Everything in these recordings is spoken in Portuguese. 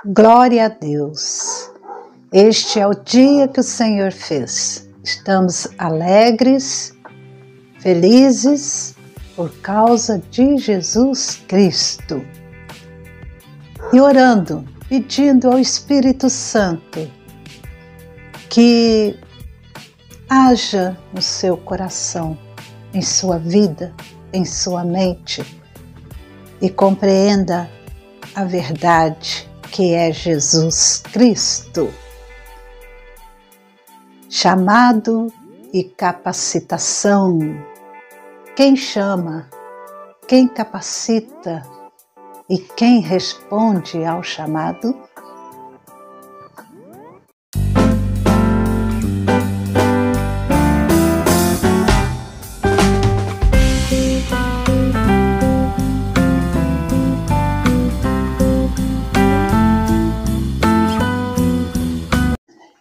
Glória a Deus! Este é o dia que o Senhor fez. Estamos alegres, felizes por causa de Jesus Cristo. E orando, pedindo ao Espírito Santo que haja no seu coração, em sua vida, em sua mente e compreenda a verdade que é Jesus Cristo. Chamado e capacitação. Quem chama, quem capacita e quem responde ao chamado?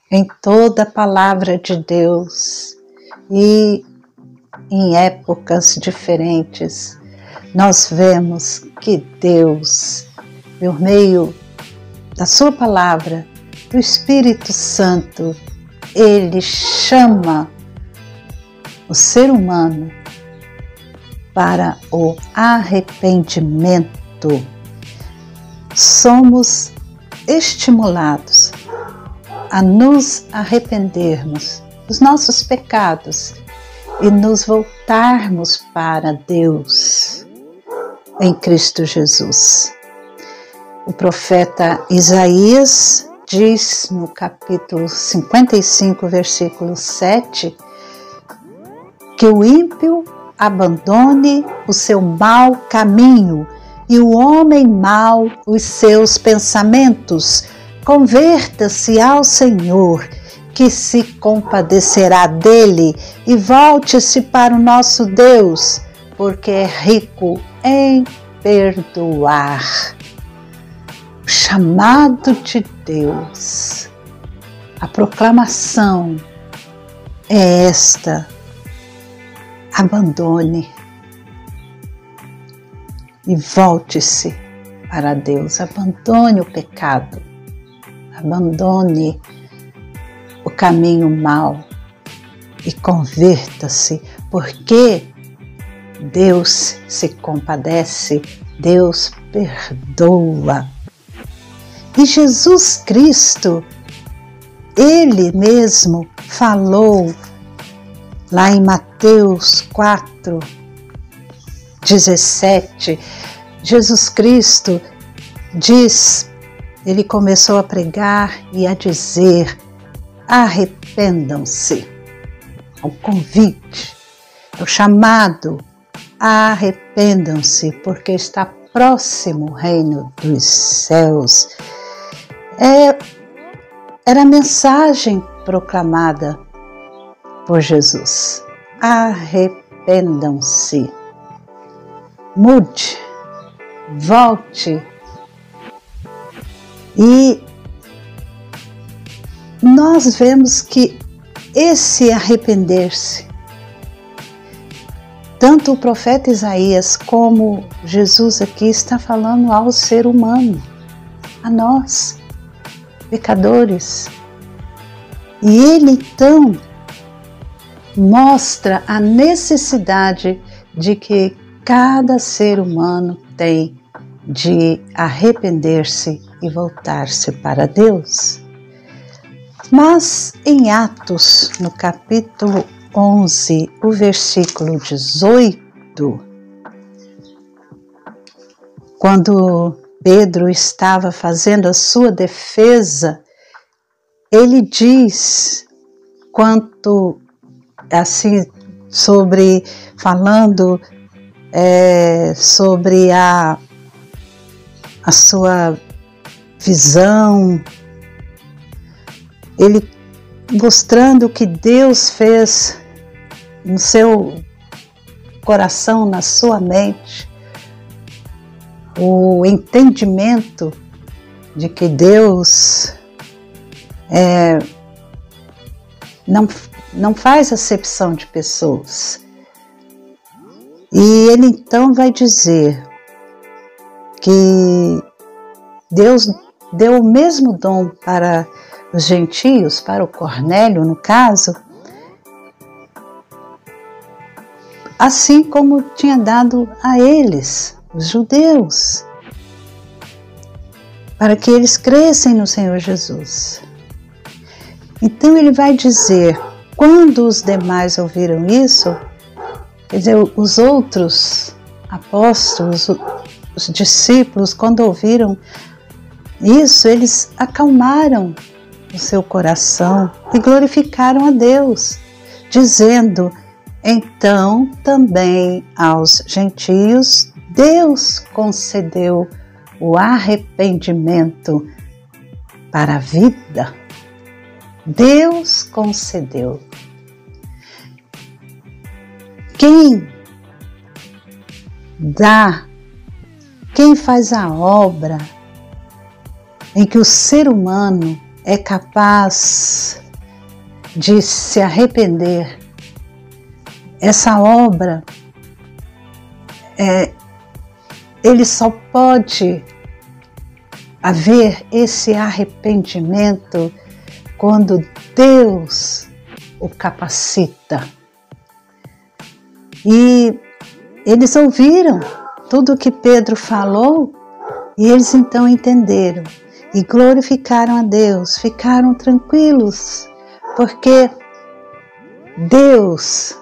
Em toda a palavra de Deus e em épocas diferentes, nós vemos que Deus, por meio da sua palavra, do Espírito Santo, Ele chama o ser humano para o arrependimento. Somos estimulados a nos arrependermos dos nossos pecados e nos voltarmos para Deus em Cristo Jesus. O profeta Isaías diz no capítulo 55, versículo 7, que o ímpio abandone o seu mau caminho e o homem mau os seus pensamentos. Converta-se ao Senhor, que se compadecerá dele, e volte-se para o nosso Deus, porque é rico em perdoar. O chamado de Deus, a proclamação é esta: abandone e volte-se para Deus, abandone o pecado. Abandone o caminho mau e converta-se, porque Deus se compadece, Deus perdoa. E Jesus Cristo, Ele mesmo falou lá em Mateus 4, 17, Jesus Cristo diz, Ele começou a pregar e a dizer: arrependam-se. O convite, o chamado, arrependam-se, porque está próximo o reino dos céus. Era a mensagem proclamada por Jesus. Arrependam-se. Mude, volte. E nós vemos que esse arrepender-se, tanto o profeta Isaías como Jesus aqui está falando ao ser humano, a nós, pecadores. E ele então mostra a necessidade de que cada ser humano tem de arrepender-se e voltar-se para Deus. Mas em Atos, no capítulo 11, o versículo 18, quando Pedro estava fazendo a sua defesa, ele diz, quanto assim, falando sobre a sua visão, ele mostrando o que Deus fez no seu coração, na sua mente, o entendimento de que Deus não faz acepção de pessoas. E ele então vai dizer que Deus deu o mesmo dom para os gentios, para o Cornélio no caso, assim como tinha dado a eles, os judeus, para que eles crescem no Senhor Jesus. Então ele vai dizer, quando os demais ouviram isso, quer dizer, os outros apóstolos, os discípulos, quando ouviram isso, eles acalmaram o seu coração e glorificaram a Deus, dizendo, então também aos gentios Deus concedeu o arrependimento para a vida. Deus concedeu. Quem dá, quem faz a obra em que o ser humano é capaz de se arrepender, essa obra, ele só pode haver esse arrependimento quando Deus o capacita. E eles ouviram tudo o que Pedro falou e eles então entenderam e glorificaram a Deus, ficaram tranquilos, porque Deus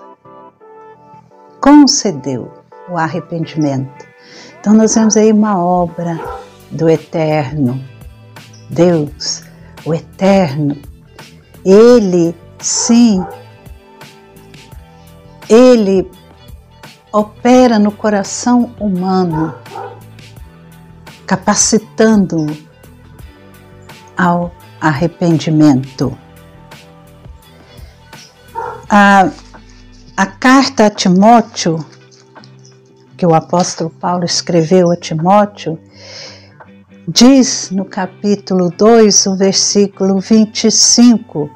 concedeu o arrependimento. Então nós vemos aí uma obra do Eterno, Deus, o Eterno. Ele, sim, Ele opera no coração humano, capacitando-o ao arrependimento. A carta a Timóteo, que o apóstolo Paulo escreveu a Timóteo, diz no capítulo 2, o versículo 25,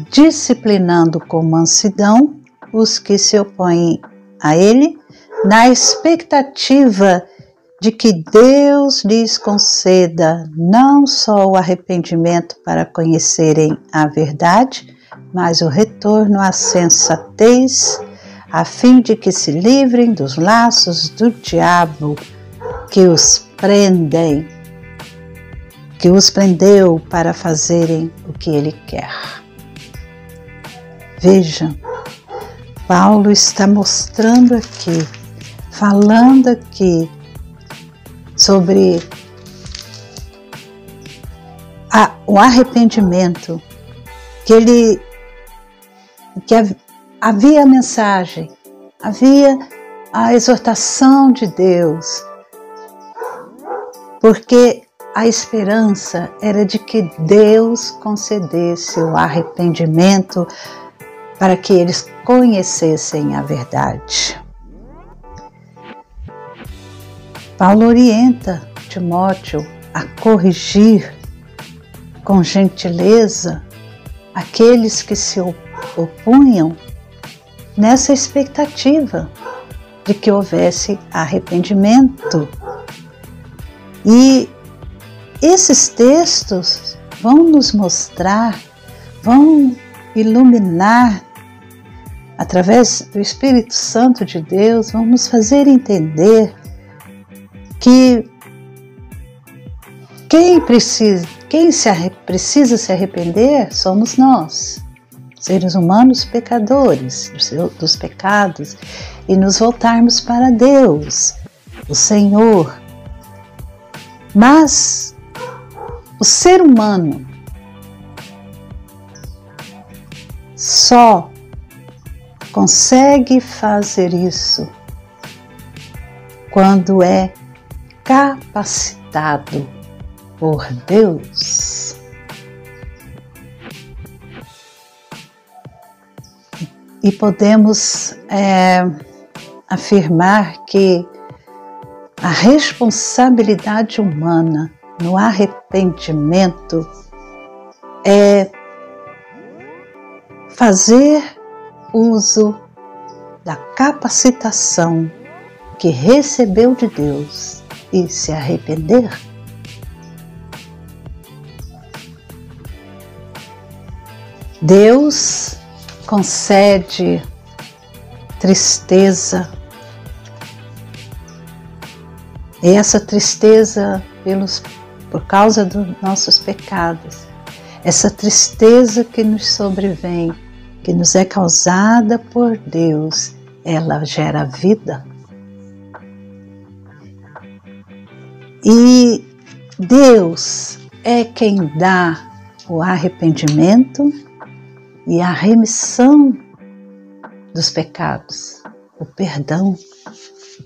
disciplinando com mansidão os que se opõem a ele, na expectativa de que Deus lhes conceda não só o arrependimento para conhecerem a verdade, mas o retorno à sensatez, a fim de que se livrem dos laços do diabo que os prendeu para fazerem o que ele quer. Vejam, Paulo está mostrando aqui, falando aqui sobre o arrependimento, que havia a mensagem, havia a exortação de Deus, porque a esperança era de que Deus concedesse o arrependimento para que eles conhecessem a verdade. Paulo orienta Timóteo a corrigir com gentileza aqueles que se opunham nessa expectativa de que houvesse arrependimento. E esses textos vão nos mostrar, vão iluminar, através do Espírito Santo de Deus, vão nos fazer entender que quem precisa se arrepender somos nós, seres humanos pecadores dos pecados, e nos voltarmos para Deus, o Senhor. Mas o ser humano só consegue fazer isso quando é capacitado por Deus. E podemos afirmar que a responsabilidade humana no arrependimento é fazer uso da capacitação que recebeu de Deus e se arrepender. Deus concede tristeza, e essa tristeza por causa dos nossos pecados, essa tristeza que nos sobrevém, que nos é causada por Deus, ela gera vida. E Deus é quem dá o arrependimento e a remissão dos pecados, o perdão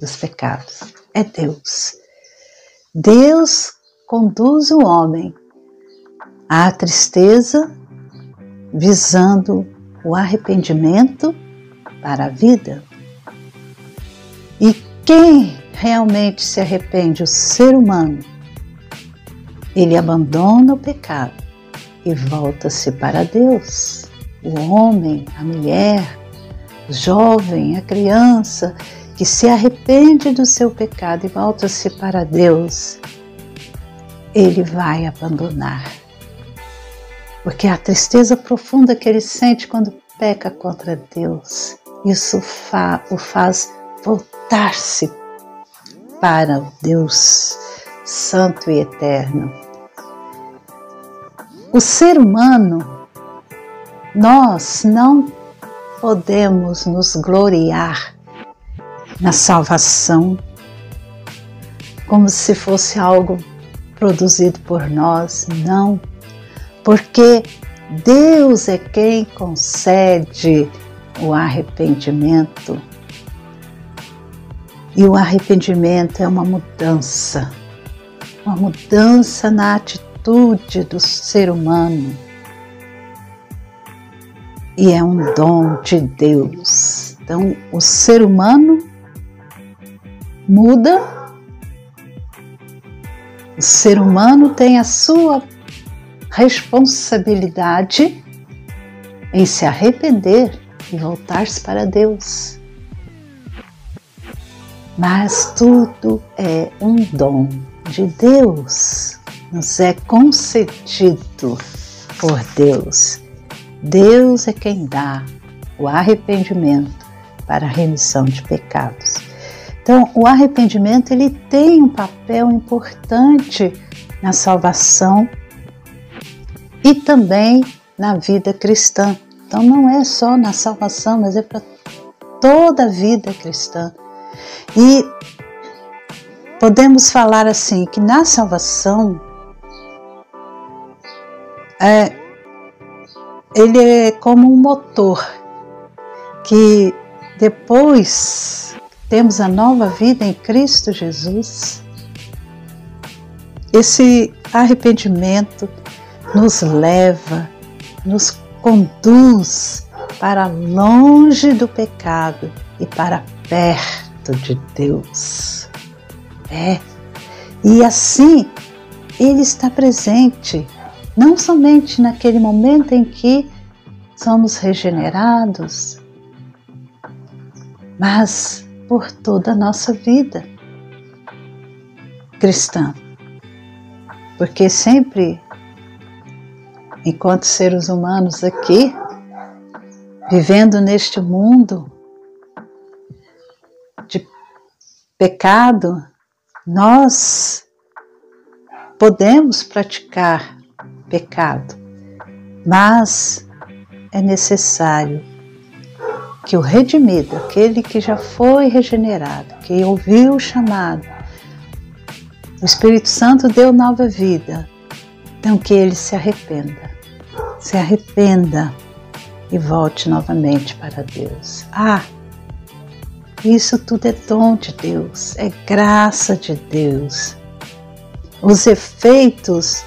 dos pecados. É Deus. Deus conduz o homem à tristeza, visando o arrependimento para a vida. E quem realmente se arrepende, o ser humano, ele abandona o pecado e volta-se para Deus. O homem, a mulher, o jovem, a criança, que se arrepende do seu pecado e volta-se para Deus, ele vai abandonar. Porque a tristeza profunda que ele sente quando peca contra Deus, isso o faz voltar-se para o Deus Santo e Eterno. O ser humano, nós não podemos nos gloriar na salvação como se fosse algo produzido por nós, não, porque Deus é quem concede o arrependimento. E o arrependimento é uma mudança na atitude do ser humano. E é um dom de Deus. Então, o ser humano muda, o ser humano tem a sua responsabilidade em se arrepender e voltar-se para Deus. Mas tudo é um dom de Deus, nos é concedido por Deus. Deus é quem dá o arrependimento para a remissão de pecados. Então, o arrependimento ele tem um papel importante na salvação e também na vida cristã. Então, não é só na salvação, mas é para toda a vida cristã. E podemos falar assim, que na salvação, ele é como um motor, que depois temos a nova vida em Cristo Jesus. Esse arrependimento nos leva, nos conduz para longe do pecado e para perto de Deus. E assim Ele está presente, não somente naquele momento em que somos regenerados, mas por toda a nossa vida cristã. Porque sempre, enquanto seres humanos aqui, vivendo neste mundo de pecado, nós podemos praticar pecado, mas é necessário que o redimido, aquele que já foi regenerado, que ouviu o chamado, o Espírito Santo deu nova vida, então que ele se arrependa e volte novamente para Deus. Isso tudo é dom de Deus, é graça de Deus. Os efeitos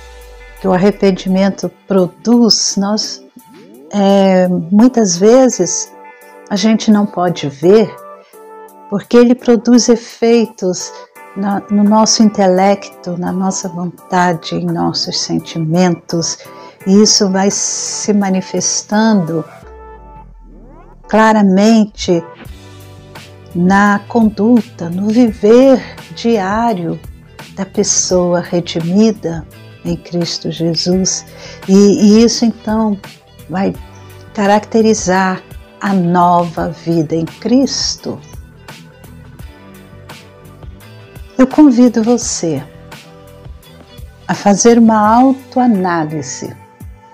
que o arrependimento produz, muitas vezes a gente não pode ver, porque ele produz efeitos no nosso intelecto, na nossa vontade, em nossos sentimentos, e isso vai se manifestando claramente na conduta, no viver diário da pessoa redimida em Cristo Jesus. E isso então vai caracterizar a nova vida em Cristo. Eu convido você a fazer uma autoanálise,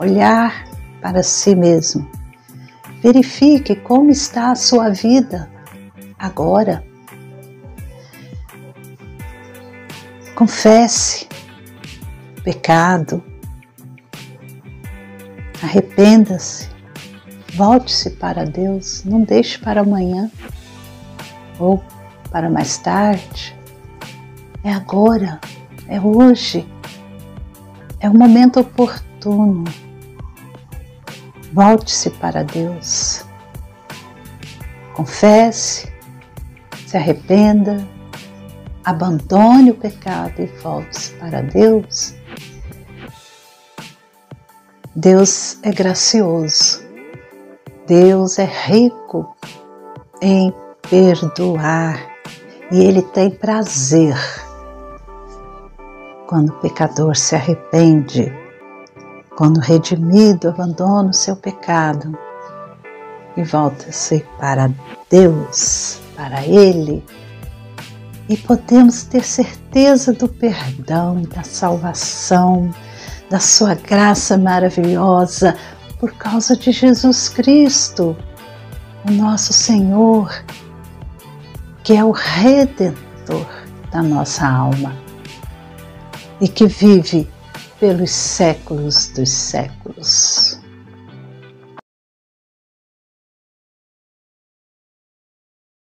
olhar para si mesmo. Verifique como está a sua vida agora. Confesse o pecado. Arrependa-se. Volte-se para Deus. Não deixe para amanhã ou para mais tarde. É agora, é hoje. É o momento oportuno. Volte-se para Deus. Confesse, se arrependa, abandone o pecado e volte-se para Deus. Deus é gracioso. Deus é rico em perdoar e Ele tem prazer quando o pecador se arrepende, quando o redimido abandona o seu pecado e volta-se para Deus, para Ele. E podemos ter certeza do perdão, da salvação, da sua graça maravilhosa por causa de Jesus Cristo, o nosso Senhor, que é o Redentor da nossa alma e que vive pelos séculos dos séculos.